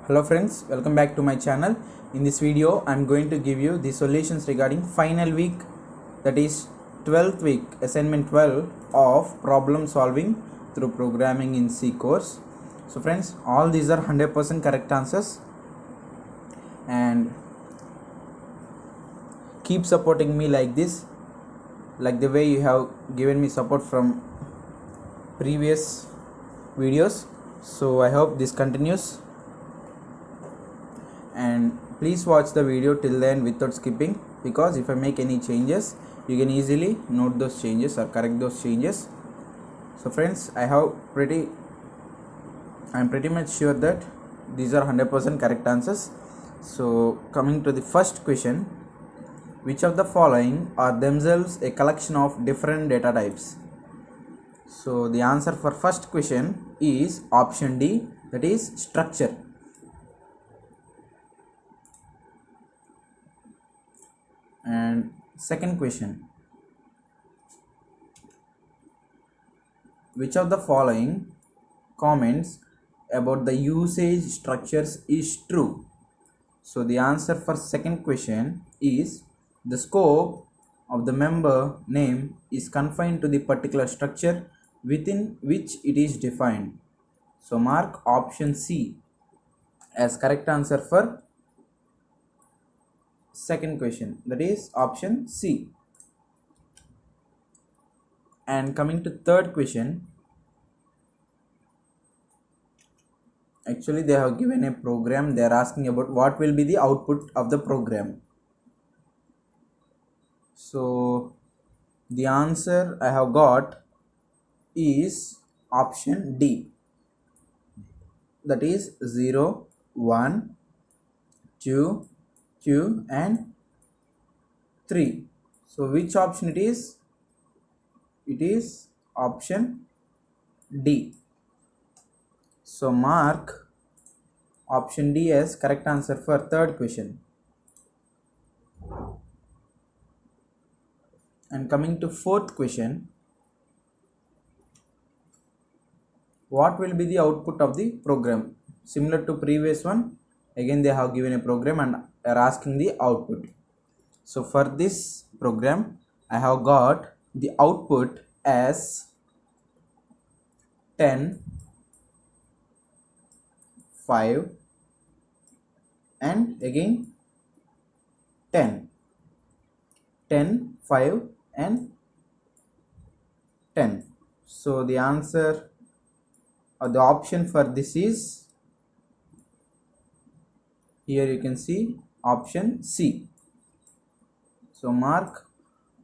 Hello friends, welcome back to my channel. In this video, I am going to give you the solutions regarding final week, that is 12th week, assignment 12 of problem solving through programming in C course. So friends, all these are 100% correct answers, and keep supporting me like this, like the way you have given me support from previous videos. So I hope this continues, and please watch the video till then without skipping, because if I make any changes, you can easily note those changes or correct those changes. So friends, I'm pretty much sure that these are 100% correct answers. So coming to the first question, which of the following are themselves a collection of different data types? So the answer for first question is option D, that is structure. And second question, which of the following comments about the usage structures is true? So the answer for second question is the scope of the member name is confined to the particular structure within which it is defined. So mark option C as correct answer for second question, that is option C. And coming to third question, actually they have given a program. They are asking about what will be the output of the program. So the answer I have got is option D, that is 0, 1, 2, 2 and 3. So which option it is? It is option D. So mark option D as correct answer for third question. And coming to fourth question, what will be the output of the program? Similar to previous one, again they have given a program and are asking the output. So for this program, I have got the output as 10, 5 and again 10, 10, 5 and 10. So the answer or the option for this is, here you can see option C. So mark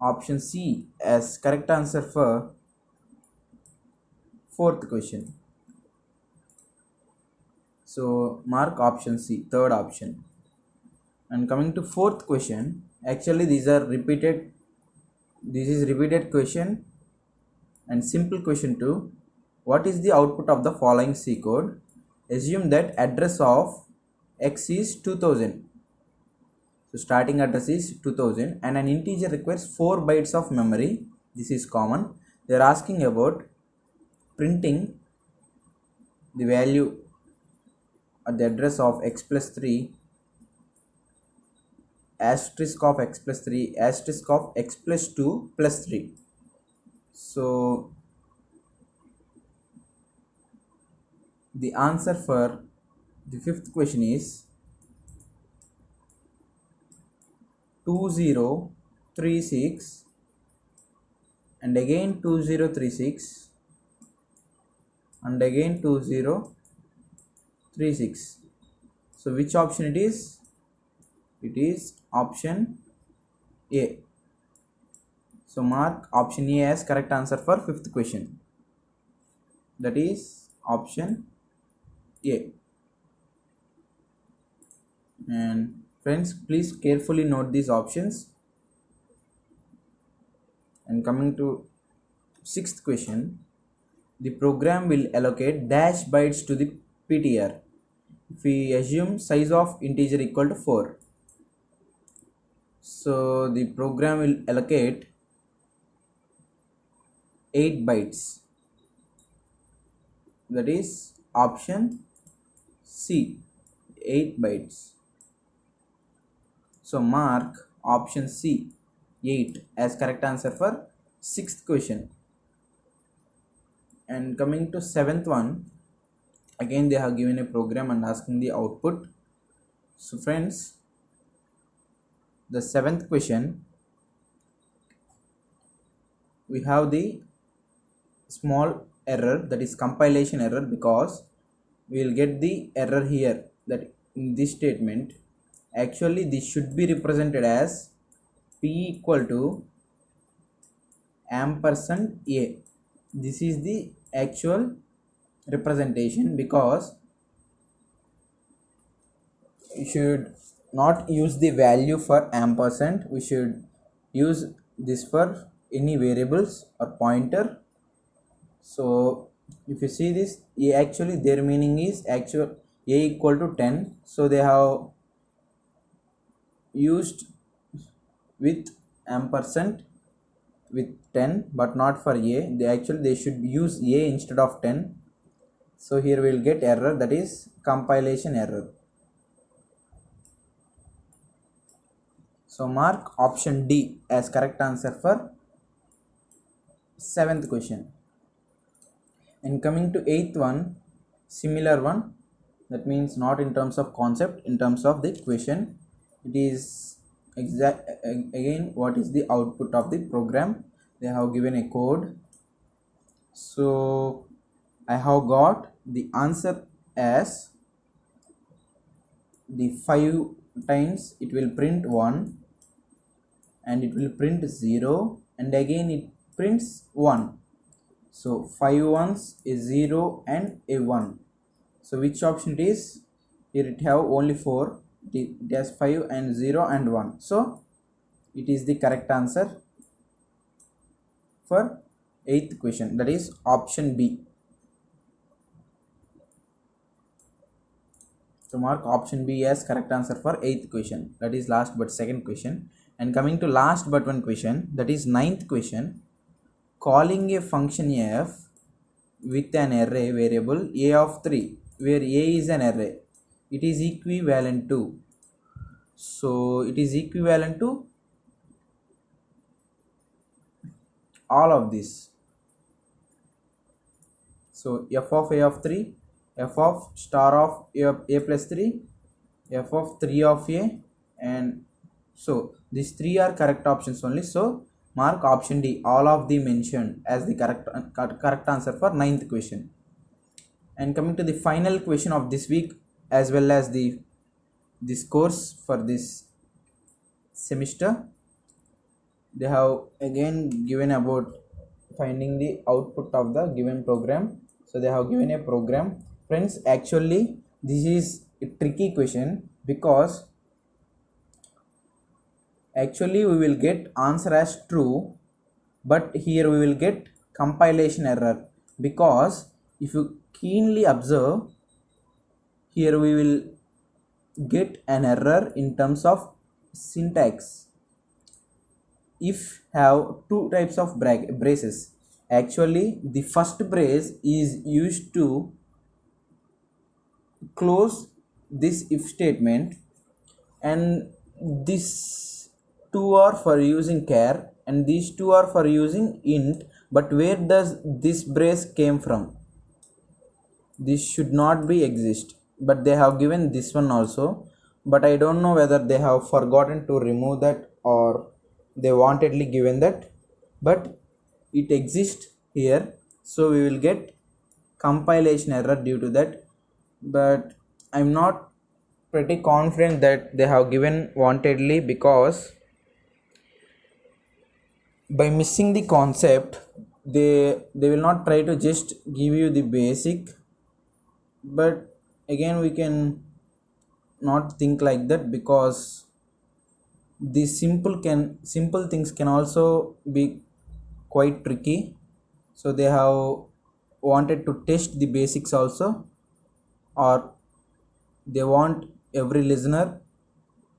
option C as correct answer for fourth question. So mark option C, third option. And coming to fourth question, actually these are repeated. This is repeated question and simple question 2. What is the output of the following C code? Assume that address of X is 2000. So starting address is 2000 and an integer requires 4 bytes of memory. This is common. They are asking about printing the value at the address of X plus 3, asterisk of X plus 3, asterisk of X plus 2 plus 3. So the answer for the fifth question is 2036 and again 2036 and again 2036. So which option it is? It is option A. So mark option A as correct answer for fifth question, that is option A. And friends, please carefully note these options. And coming to sixth question, the program will allocate dash bytes to the PTR if we assume size of integer equal to 4. So the program will allocate 8 bytes, that is option C, 8 bytes. So mark option C 8 as correct answer for 6th question. And coming to 7th one, again they have given a program and asking the output. So friends, the 7th question, we have the small error, that is compilation error, because we will get the error here that in this statement actually this should be represented as p equal to ampersand a. This is the actual representation, because we should not use the value for ampersand, we should use this for any variables or pointer. So if you see this, actually their meaning is actual a equal to 10, so they have used with ampersand with 10 but not for a. They should use a instead of 10. So here we will get error, that is compilation error. So mark option D as correct answer for 7th question. And coming to 8th one, similar one, that means not in terms of concept, in terms of the question. It is again what is the output of the program. They have given a code. So I have got the answer as the 5 times it will print 1 and it will print 0 and again it prints 1. So 5 ones is 0 and a 1. So which option it is? Here it have only 4. It has 5 and 0 and 1. So it is the correct answer for 8th question, that is option B. So mark option B as correct answer for 8th question, that is last but second question. And coming to last but one question, that is 9th question. Calling a function f with an array variable a of 3, where a is an array, it is equivalent to, so it is equivalent to all of this. So f of a of 3, f of star of a plus 3, f of 3 of a, and so these three are correct options only. So mark option D, all of the mentioned, as the correct answer for 9th question. And coming to the final question of this week, as well as this course for this semester, they have again given about finding the output of the given program. So they have given a program. Friends, actually this is a tricky question, because actually we will get answer as true, but here we will get compilation error, because if you keenly observe, here we will get an error in terms of syntax. If have two types of braces, actually the first brace is used to close this if statement, and this two are for using char and these two are for using int. But where does this brace came from? This should not be exist, but they have given this one also, but I don't know whether they have forgotten to remove that or they wantedly given that, but it exists here. So we will get compilation error due to that, but I'm not pretty confident that they have given wantedly, because by missing the concept they will not try to just give you the basic. But again we can not think like that, because the simple things can also be quite tricky. So they have wanted to test the basics also, or they want every listener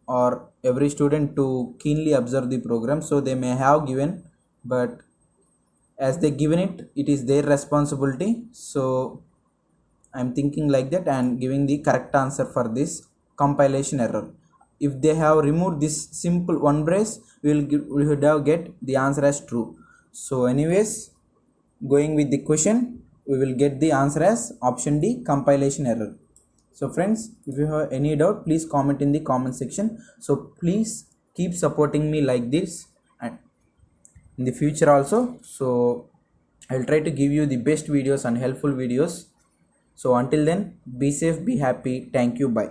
or every student to keenly observe the program. So they may have given, but as they given it, it is their responsibility. So I'm thinking like that and giving the correct answer for this compilation error. If they have removed this simple one brace, we would have get the answer as true. So anyways, going with the question, we will get the answer as option D, compilation error. So friends, if you have any doubt, please comment in the comment section. So please keep supporting me like this and in the future also. So I'll try to give you the best videos and helpful videos. So until then, be safe, be happy. Thank you. Bye.